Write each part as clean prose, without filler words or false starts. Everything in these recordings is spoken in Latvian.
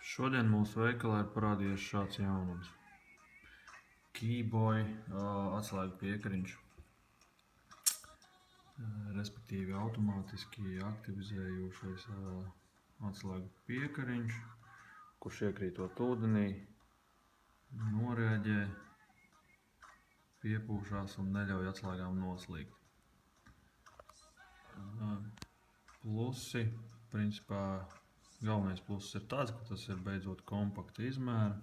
Šodien mūsu veikalā ir parādījies šāds jaunums. Keyboy atslēgu piekariņš, respektīvi automātiski aktivizējošais atslēgu piekariņš, kurš iekrītot ūdenī, noreaģē, piepūšās un neļauj atslēgām noslīgt. Plusi, principā, galvenais pluss ir tāds, ka tas ir beidzot kompakta izmēra.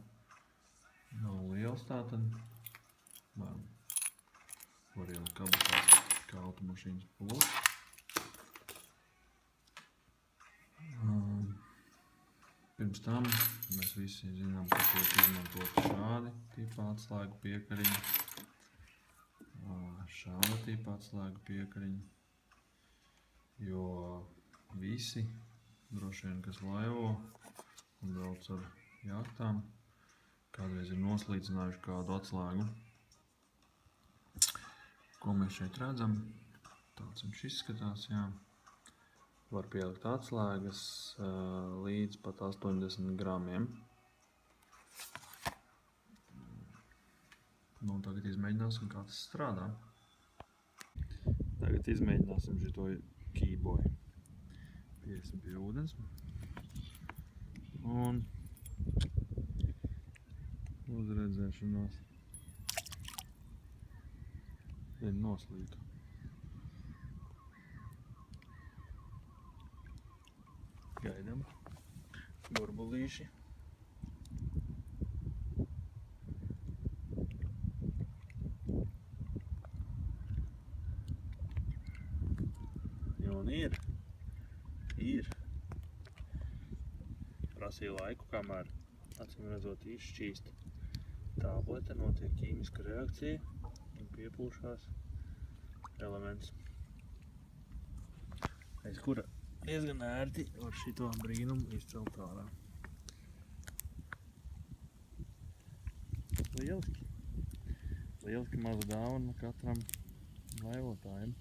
Nav liels tātad. Var ielikt kabatās kā automašīnas plus. Pirms tam mēs visi zinām, ka tiek izmantot šādi tipā atslēgu piekariņi. Šāda tipā atslēgu piekariņi. Jo visi, droši vien, kas laivo un brauc ar jahtām, kādreiz ir noslīcinājuši kādu atslēgu. Ko mēs šeit redzam? Tāds viņš izskatās, jā. Var pielikt atslēgas līdz pat 80 gramiem. Nu, tagad izmēģināsim, kā tas strādā. Tagad izmēģināsim šito Keyboy. Piesim pie ūdens. Un uz redzēšanos. Ir noslīta. Gaidām. Burbulīši. Un ir. Prasīja laiku, kamēr acīm redzot izšķīst tablete, notiek ķīmiska reakcija un piepūšās elements. Aiz kura diezgan ērti var šito brīnumu izcelt ārā. Lieliski maza dāvana katram laivotājiem.